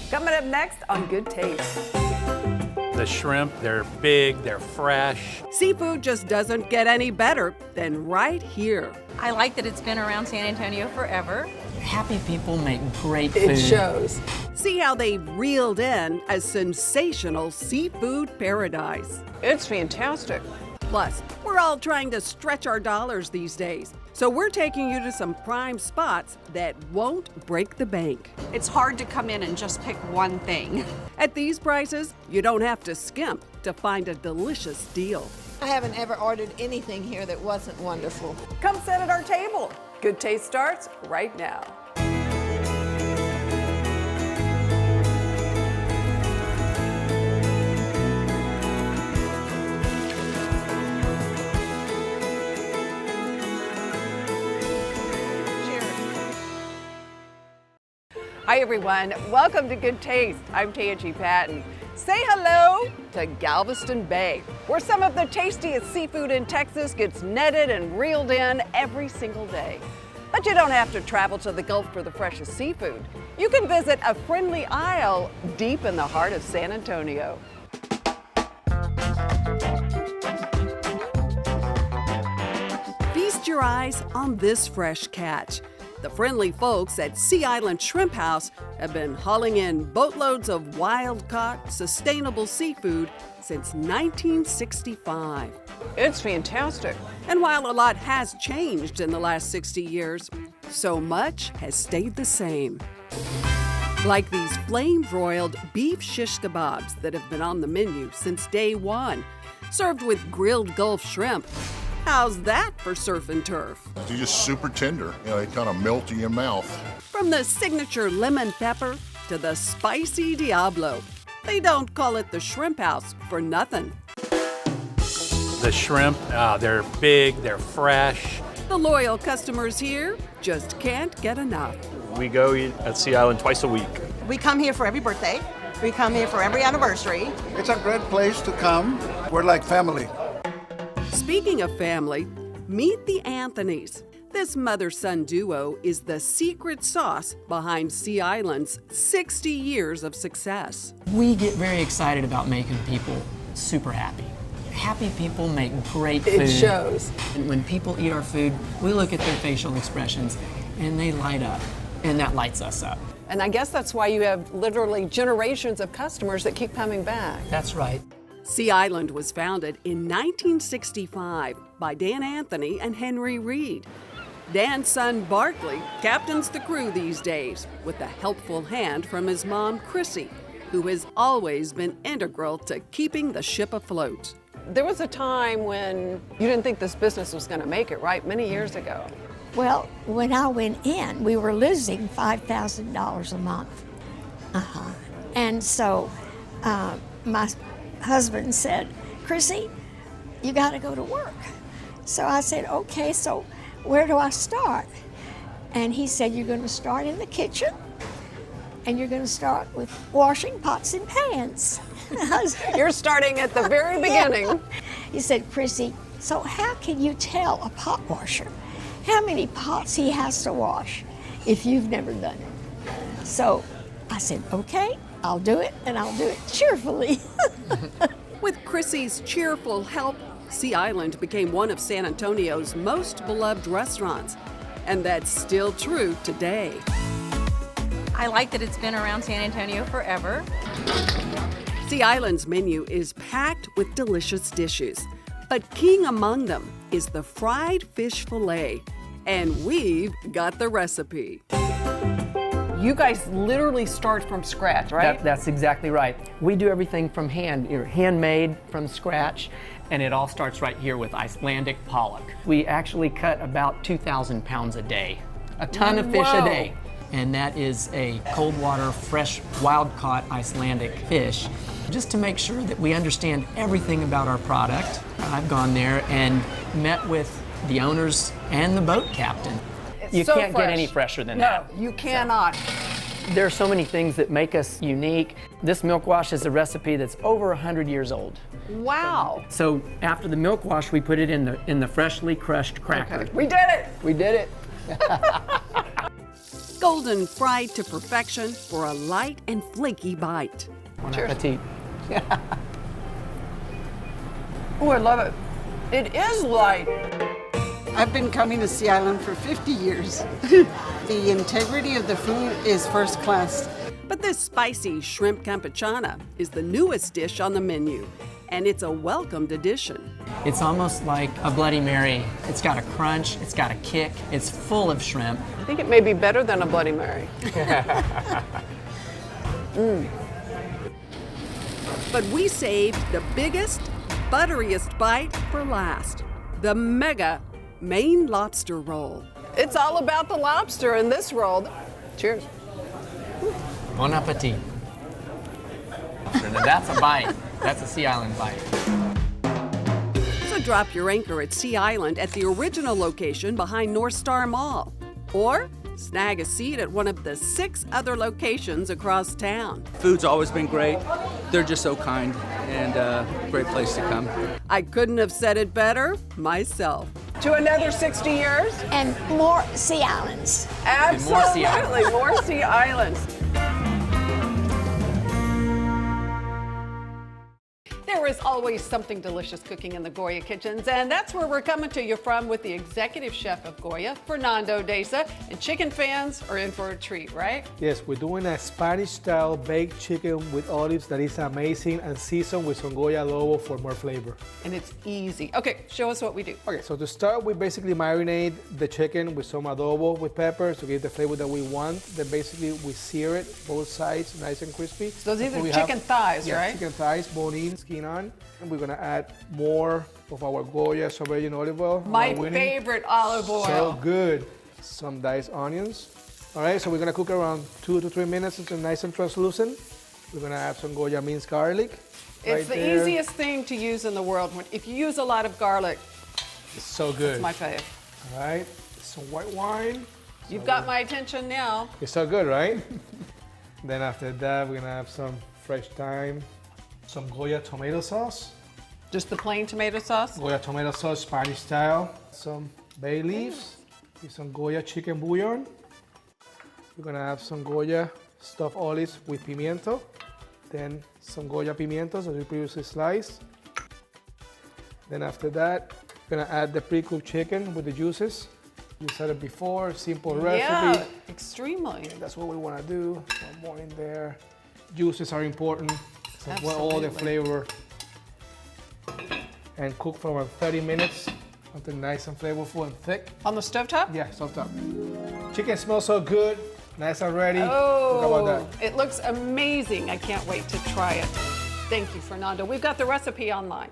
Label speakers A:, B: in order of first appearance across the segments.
A: Coming up next on Good Taste.
B: The shrimp, they're big, they're fresh.
A: Seafood just doesn't get any better than right here.
C: I like that it's been around San Antonio forever.
D: Happy people make great food.
A: It shows. See how they reeled in a sensational seafood paradise. It's fantastic. Plus, we're all trying to stretch our dollars these days. So we're taking you to some prime spots that won't break the bank.
E: It's hard to come in and just pick one thing.
A: At these prices, you don't have to skimp to find a delicious deal.
F: I haven't ever ordered anything here that wasn't wonderful.
A: Come sit at our table. Good Taste starts right now. Hi everyone, welcome to Good Taste. I'm Tangi Patton. Say hello to Galveston Bay, where some of the tastiest seafood in Texas gets netted and reeled in every single day. But you don't have to travel to the Gulf for the freshest seafood. You can visit a friendly isle deep in the heart of San Antonio. Feast your eyes on this fresh catch. The friendly folks at Sea Island Shrimp House have been hauling in boatloads of wild-caught, sustainable seafood since 1965. It's fantastic. And while a lot has changed in the last 60 years, so much has stayed the same. Like these flame-broiled beef shish kebabs that have been on the menu since day one, served with grilled Gulf shrimp. How's that for surf and turf?
G: They're just super tender. You know, they kind of melt in your mouth.
A: From the signature lemon pepper to the spicy Diablo, they don't call it the Shrimp House for nothing.
B: The shrimp, they're big, they're fresh.
A: The loyal customers here just can't get enough.
H: We go eat at Sea Island twice a week.
F: We come here for every birthday. We come here for every anniversary.
I: It's a great place to come. We're like family.
A: Speaking of family, meet the Anthonys. This mother-son duo is the secret sauce behind Sea Island's 60 years of success.
D: We get very excited about making people super happy. Happy people make great food.
A: It shows.
D: And when people eat our food, we look at their facial expressions and they light up, and that lights us up.
A: And I guess that's why you have literally generations of customers that keep coming back.
D: That's right.
A: Sea Island was founded in 1965 by Dan Anthony and Henry Reed. Dan's son Barkley captains the crew these days with a helpful hand from his mom Chrissy, who has always been integral to keeping the ship afloat. There was a time when you didn't think this business was going to make it, right? Many years ago.
J: Well, when I went in, we were losing $5,000 a month. And so my husband said, Chrissy, you got to go to work. So I said, okay, so where do I start? And he said, you're going to start in the kitchen, and you're going to start with washing pots and pans.
A: You're starting at the very beginning.
J: Yeah. He said, Chrissy, so how can you tell a pot washer how many pots he has to wash if you've never done it? So I said, okay, I'll do it, and I'll do it cheerfully.
A: With Chrissy's cheerful help, Sea Island became one of San Antonio's most beloved restaurants, and that's still true today.
C: I like that it's been around San Antonio forever.
A: Sea Island's menu is packed with delicious dishes, but king among them is the fried fish fillet, and we've got the recipe. You guys literally start from scratch, right?
D: That's exactly right. We do everything from handmade from scratch, and it all starts right here with Icelandic pollock. We actually cut about 2,000 pounds a day, a ton of fish a day. And that is a cold water, fresh, wild-caught Icelandic fish. Just to make sure that we understand everything about our product, I've gone there and met with the owners and the boat captain. You
A: so
D: can't
A: fresh.
D: get any fresher than that.
A: No, you cannot.
D: There are so many things that make us unique. This milk wash is a recipe that's over 100 years old.
A: Wow.
D: So after the milk wash, we put it in the freshly crushed cracker.
A: Okay. We did it.
D: We did it.
A: golden fried to perfection for a light and flaky bite.
D: Bon appetit.
F: Oh, I love it. It is light. I've been coming to Sea Island for 50 years. The integrity of the food is first class.
A: But this spicy shrimp campechana is the newest dish on the menu, and it's a welcomed addition.
D: It's almost like a Bloody Mary. It's got a crunch, it's got a kick, it's full of shrimp.
F: I think it may be better than a Bloody Mary.
A: But we saved the biggest, butteriest bite for last. The mega Maine lobster roll.
F: It's all about the lobster in this roll. Cheers.
D: Bon appetit. Now that's a bite. That's a Sea Island bite.
A: So drop your anchor at Sea Island at the original location behind North Star Mall. Or snag a seat at one of the 6 other locations across town.
K: Food's always been great. They're just so kind and great place to come.
A: I couldn't have said it better myself.
F: To another 60 years?
J: And more Sea Islands.
F: Absolutely, more Sea Islands. There is always something delicious cooking in the Goya kitchens, and that's where we're coming to you from with the executive chef of Goya, Fernando Deza. And chicken fans are in for a treat, right?
L: Yes, we're doing a Spanish-style baked chicken with olives that is amazing and seasoned with some Goya adobo for more flavor.
F: And it's easy. Okay, show us what we do.
L: Okay, so to start, we basically marinate the chicken with some adobo with peppers to give the flavor that we want. Then basically we sear it, both sides, nice and crispy.
F: So these are chicken thighs, right?
L: Chicken thighs, bone-in, skin on. And we're gonna add more of our Goya virgin olive oil.
F: My favorite olive oil.
L: So good. Some diced onions. All right, so we're gonna cook around 2 to 3 minutes until nice and translucent. We're gonna add some Goya minced garlic.
F: It's the easiest thing to use in the world. If you use a lot of garlic,
L: it's so good.
F: It's my fave.
L: All right, some white wine.
F: You've got my attention now.
L: It's so good, right? Then after that, we're gonna have some fresh thyme, some Goya tomato sauce.
F: Just the plain tomato sauce?
L: Goya tomato sauce, Spanish style. Some bay leaves, some Goya chicken bouillon. We're gonna have some Goya stuffed olives with pimiento. Then some Goya pimientos that we previously sliced. Then after that, we're gonna add the pre-cooked chicken with the juices. You said it before, simple recipe.
F: Yeah, extremely.
L: And that's what we wanna do. One more in there. Juices are important. So all the flavor. And cook for about 30 minutes until nice and flavorful and thick.
F: On the stovetop?
L: Yeah, stovetop. Chicken smells so good, nice and ready.
F: Oh,
L: look about that.
F: It looks amazing. I can't wait to try it. Thank you, Fernando. We've got the recipe online.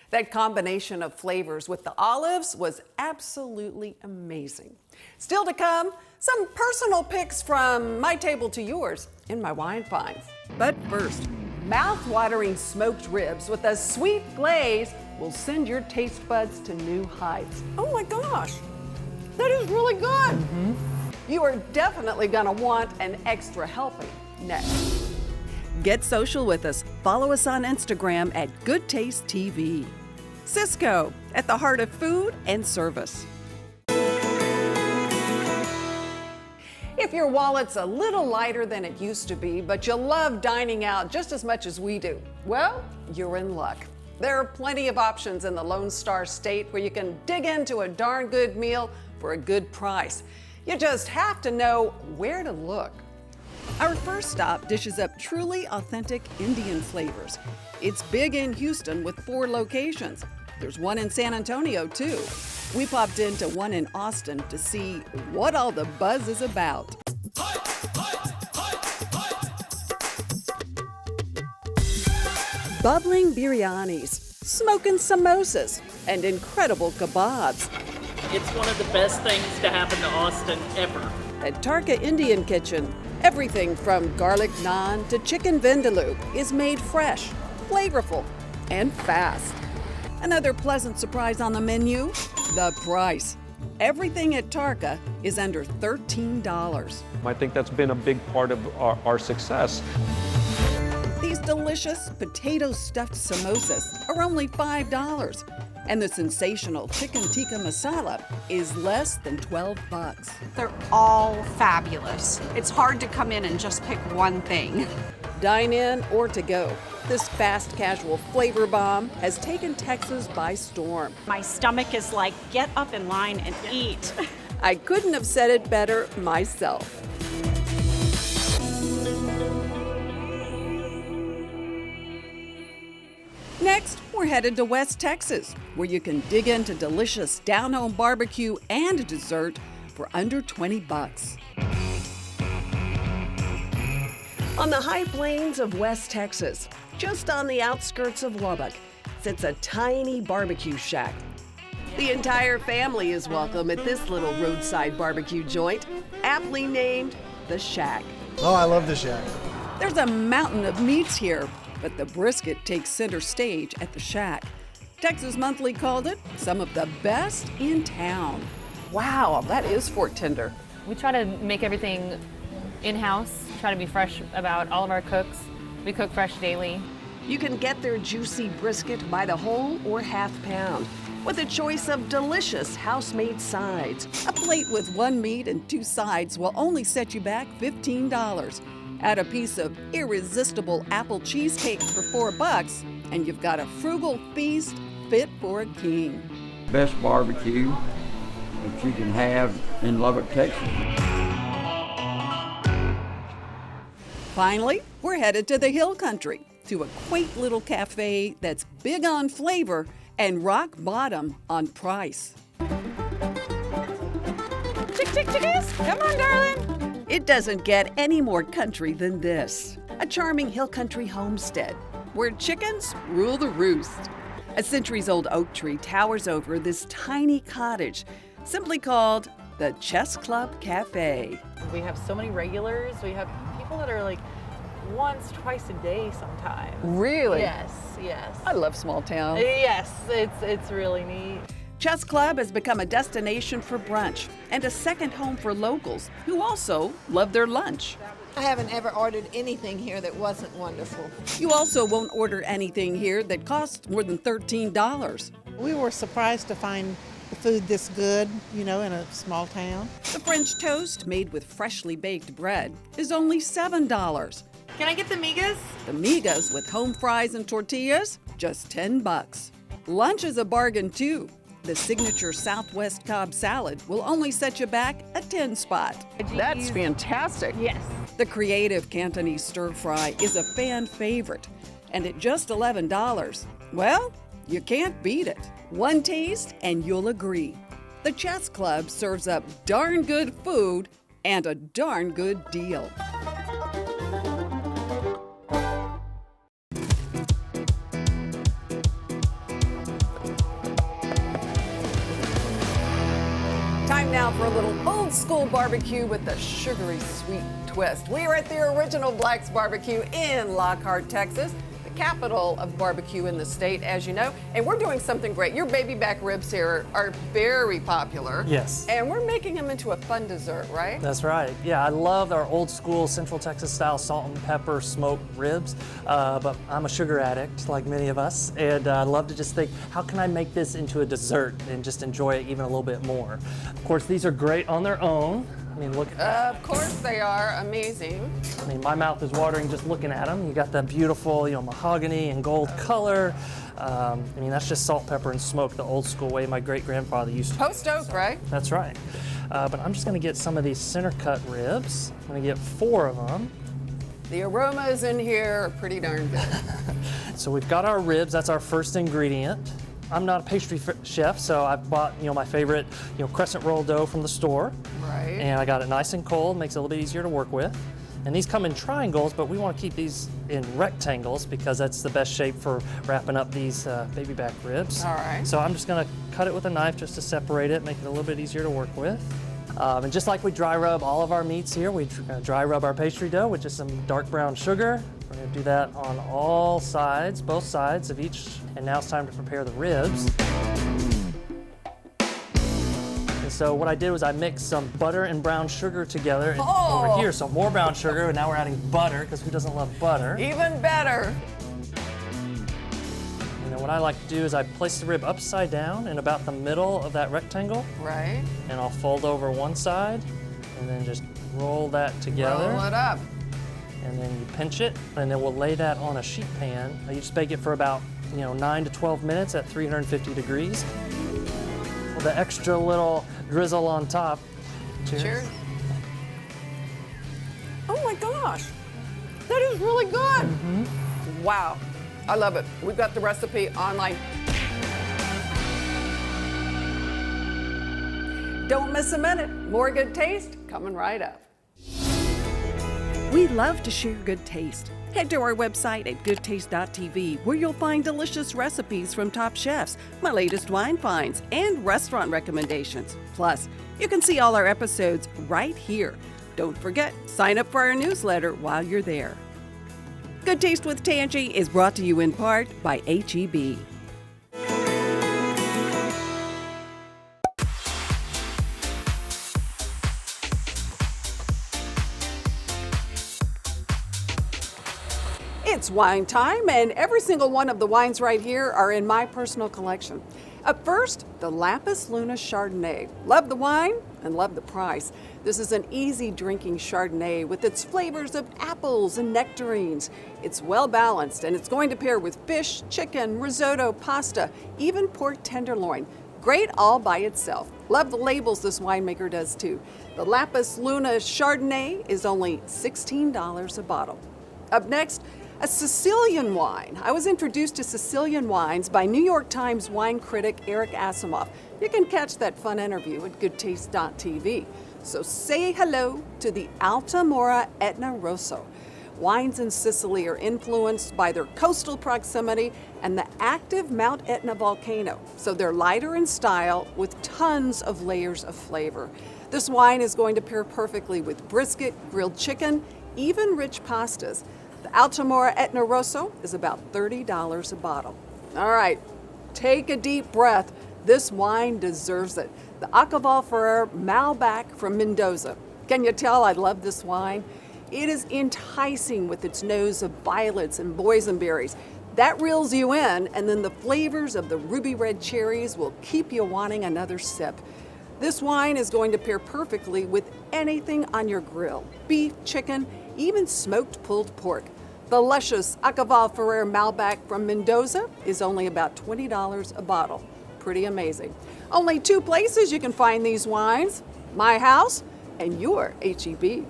F: That combination of flavors with the olives was absolutely amazing. Still to come, some personal picks from my table to yours in my wine finds.
A: But first, mouth-watering smoked ribs with a sweet glaze will send your taste buds to new heights.
F: Oh my gosh, that is really good. You are definitely gonna want an extra helping next.
A: Get social with us. Follow us on Instagram at Goodtaste TV. Cisco, at the heart of food and service. If your wallet's a little lighter than it used to be, but you love dining out just as much as we do, well, you're in luck. There are plenty of options in the Lone Star State where you can dig into a darn good meal for a good price. You just have to know where to look. Our first stop dishes up truly authentic Indian flavors. It's big in Houston with 4 locations. There's one in San Antonio, too. We popped into one in Austin to see what all the buzz is about. Bubbling biryanis, smoking samosas, and incredible kebabs.
M: It's one of the best things to happen to Austin ever.
A: At Tarka Indian Kitchen, everything from garlic naan to chicken vindaloo is made fresh, flavorful, and fast. Another pleasant surprise on the menu, the price. Everything at Tarka is under $13.
H: I think that's been a big part of our success.
A: These delicious potato-stuffed samosas are only $5. And the sensational chicken tikka masala is less than 12 bucks.
E: They're all fabulous. It's hard to come in and just pick one thing.
A: Dine in or to go, this fast casual flavor bomb has taken Texas by storm.
E: My stomach is like, get up in line and eat.
A: I couldn't have said it better myself. Next, we're headed to West Texas, where you can dig into delicious down-home barbecue and dessert for under 20 bucks. On the high plains of West Texas, just on the outskirts of Lubbock, sits a tiny barbecue shack. The entire family is welcome at this little roadside barbecue joint, aptly named The Shack.
N: Oh, I love The Shack.
A: There's a mountain of meats here, but the brisket takes center stage at The Shack. Texas Monthly called it some of the best in town. Wow, that is fork tender.
O: We try to make everything in-house, try to be fresh about all of our cooks. We cook fresh daily.
A: You can get their juicy brisket by the whole or half pound, with a choice of delicious house-made sides. A plate with one meat and two sides will only set you back $15. Add a piece of irresistible apple cheesecake for $4, and you've got a frugal feast fit for a king.
P: Best barbecue that you can have in Lubbock, Texas.
A: Finally, we're headed to the Hill Country, to a quaint little cafe that's big on flavor and rock bottom on price.
C: Chickies, come on, darling.
A: It doesn't get any more country than this. A charming hill country homestead where chickens rule the roost. A centuries-old oak tree towers over this tiny cottage, simply called the Chess Club Cafe.
Q: We have so many regulars. We have people that are like once, twice a day sometimes.
A: Really?
Q: Yes, yes.
A: I love small town.
Q: Yes, it's really neat.
A: Chess Club has become a destination for brunch and a second home for locals who also love their lunch.
R: I haven't ever ordered anything here that wasn't wonderful.
A: You also won't order anything here that costs more than $13.
R: We were surprised to find the food this good, you know, in a small town.
A: The French toast, made with freshly baked bread, is only $7.
Q: Can I get the migas?
A: The migas with home fries and tortillas, just $10. Lunch is a bargain too. The signature Southwest Cobb salad will only set you back a 10 spot. That's fantastic.
Q: Yes.
A: The creative Cantonese stir fry is a fan favorite, and at just $11, well, you can't beat it. One taste and you'll agree. The Chess Club serves up darn good food and a darn good deal. Time now for a little old school barbecue with a sugary sweet twist. We are at the original Black's Barbecue in Lockhart, Texas, the capital of barbecue in the state, as you know. And we're doing something great. Your baby back ribs here are very popular.
S: Yes.
A: And we're making them into a fun dessert, right?
S: That's right. Yeah, I love our old school Central Texas style salt and pepper smoked ribs, but I'm a sugar addict like many of us, and I love to just think, how can I make this into a dessert and just enjoy it even a little bit more? Of course, these are great on their own. I mean, look at that.
A: Of course they are. Amazing.
S: I mean, my mouth is watering just looking at them. You got that beautiful, mahogany and gold color. I mean, that's just salt, pepper, and smoke the old school way my great-grandfather used to.
A: Post oak, right?
S: That's right. But I'm just gonna get some of these center cut ribs. I'm gonna get 4 of them.
A: The aromas in here are pretty darn good.
S: So we've got our ribs, that's our first ingredient. I'm not a pastry chef, so I've bought, my favorite, crescent roll dough from the store.
A: Right.
S: And I got it nice and cold, makes it a little bit easier to work with. And these come in triangles, but we want to keep these in rectangles because that's the best shape for wrapping up these baby back ribs.
A: All right.
S: So I'm just gonna cut it with a knife just to separate it, make it a little bit easier to work with. And just like we dry rub all of our meats here, we're gonna dry rub our pastry dough with just some dark brown sugar. We're gonna do that on all sides, both sides of each. And now it's time to prepare the ribs. And so what I did was I mixed some butter and brown sugar together over here. So more brown sugar, and now we're adding butter, because who doesn't love butter?
A: Even better.
S: And And then what I like to do is I place the rib upside down in about the middle of that rectangle.
F: Right.
S: And I'll fold over one side and then just roll that together.
F: Roll it up.
S: And then you pinch it, and then we'll lay that on a sheet pan. You just bake it for about 9 to 12 minutes at 350 degrees. With the extra little drizzle on top. Cheers.
F: Cheers. Oh my gosh, that is really good. Wow, I love it. We've got the recipe online. Don't miss a minute. More good taste coming right up. We love to share good taste. Head to our website at goodtaste.tv, where you'll find delicious recipes from top chefs, my latest wine finds, and restaurant recommendations. Plus, you can see all our episodes right here. Don't forget, sign up for our newsletter while you're there. Good Taste with Tangi is brought to you in part by H-E-B. It's wine time, and every single one of the wines right here are in my personal collection. Up first, the Lapis Luna Chardonnay. Love the wine and love the price. This is an easy drinking Chardonnay with its flavors of apples and nectarines. It's well balanced, and it's going to pair with fish, chicken, risotto, pasta, even pork tenderloin. Great all by itself. Love the labels this winemaker does too. The Lapis Luna Chardonnay is only $16 a bottle. Up next, a Sicilian wine. I was introduced to Sicilian wines by New York Times wine critic Eric Asimov. You can catch that fun interview at goodtaste.tv. So say hello to the Altamora Etna Rosso. Wines in Sicily are influenced by their coastal proximity and the active Mount Etna volcano. So they're lighter in style with tons of layers of flavor. This wine is going to pair perfectly with brisket, grilled chicken, even rich pastas. The Altamora Etna Rosso is about $30 a bottle. All right, take a deep breath. This wine deserves it. The Acaval Ferrer Malbec from Mendoza. Can you tell I love this wine? It is enticing with its nose of violets and boysenberries. That reels you in, and then the flavors of the ruby red cherries will keep you wanting another sip. This wine is going to pair perfectly with anything on your grill. Beef, chicken, even smoked pulled pork. The luscious Acaval Ferrer Malbec from Mendoza is only about $20 a bottle. Pretty amazing. Only two places you can find these wines: my house and your H-E-B.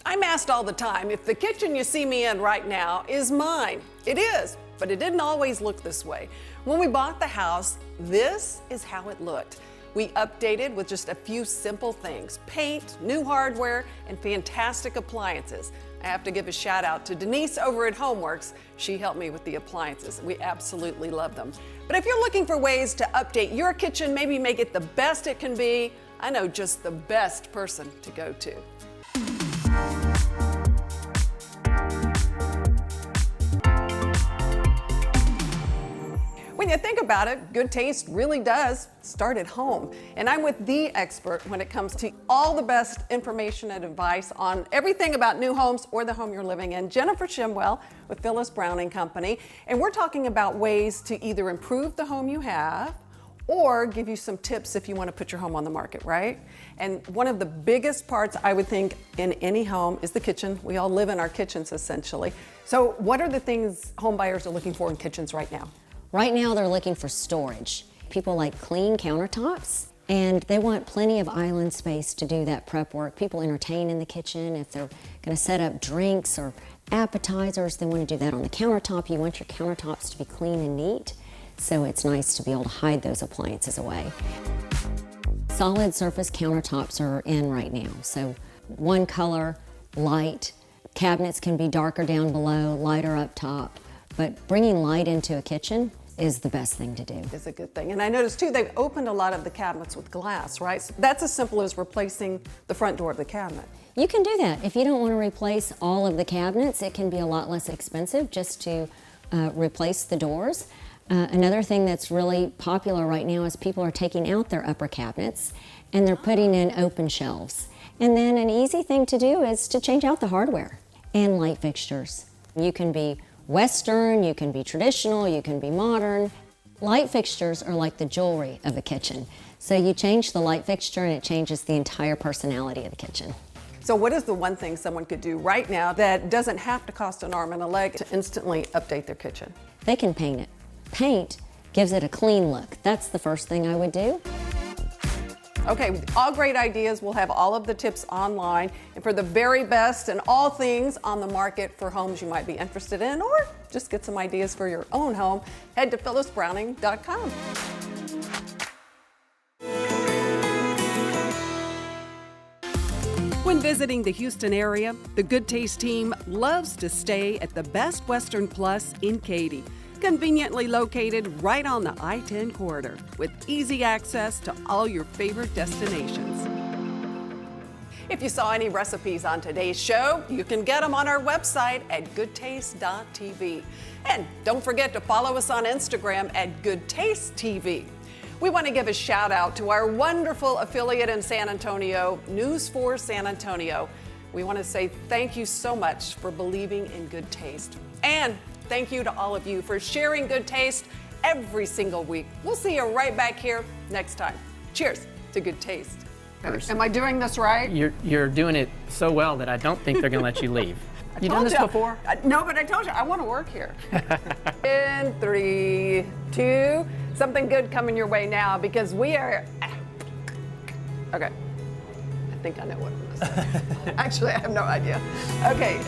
F: I'm asked all the time if the kitchen you see me in right now is mine. It is, but it didn't always look this way. When we bought the house, this is how it looked. We updated with just a few simple things: paint, new hardware, and fantastic appliances. I have to give a shout out to Denise over at Homeworks. She helped me with the appliances. We absolutely love them. But if you're looking for ways to update your kitchen, maybe make it the best it can be, I know just the best person to go to. When you think about it, good taste really does start at home. And I'm with the expert when it comes to all the best information and advice on everything about new homes or the home you're living in. Jennifer Shimwell with Phyllis Browning Company. And we're talking about ways to either improve the home you have or give you some tips if you want to put your home on the market, right? And one of the biggest parts, I would think, in any home is the kitchen. We all live in our kitchens, essentially. So what are the things home buyers are looking for in kitchens right now?
N: Right now, they're looking for storage. People like clean countertops, and they want plenty of island space to do that prep work. People entertain in the kitchen. If they're going to set up drinks or appetizers, they want to do that on the countertop. You want your countertops to be clean and neat, so it's nice to be able to hide those appliances away. Solid surface countertops are in right now, so one color, light. Cabinets can be darker down below, lighter up top, but bringing light into a kitchen is the best thing to do.
F: Is a good thing. And I noticed too, they've opened a lot of the cabinets with glass, right? So that's as simple as replacing the front door of the cabinet.
N: You can do that. If you don't want to replace all of the cabinets, it can be a lot less expensive just to replace the doors. Another thing that's really popular right now is people are taking out their upper cabinets and they're putting in open shelves. And then an easy thing to do is to change out the hardware and light fixtures. You can be Western, you can be traditional, you can be modern. Light fixtures are like the jewelry of a kitchen. So you change the light fixture and it changes the entire personality of the kitchen.
F: So what is the one thing someone could do right now that doesn't have to cost an arm and a leg to instantly update their kitchen?
N: They can paint it. Paint gives it a clean look. That's the first thing I would do.
F: Okay, all great ideas. We'll have all of the tips online. And for the very best and all things on the market for homes you might be interested in, or just get some ideas for your own home, head to phyllisbrowning.com.
A: When visiting the Houston area, the Goodtaste team loves to stay at the Best Western Plus in Katy, conveniently located right on the I-10 corridor with easy access to all your favorite destinations.
F: If you saw any recipes on today's show, you can get them on our website at goodtaste.tv. And don't forget to follow us on Instagram at goodtastetv. We want to give a shout out to our wonderful affiliate in San Antonio, News 4 San Antonio. We want to say thank you so much for believing in good taste. And thank you to all of you for sharing good taste every single week. We'll see you right back here next time. Cheers to good taste. Am I doing this right?
D: You're doing it so well that I don't think they're going to let you leave. You done this before?
F: No, but I told you, I want to work here. In 3, 2, something good coming your way now because we are, okay, I think I know what I'm going to say. Actually, I have no idea. Okay.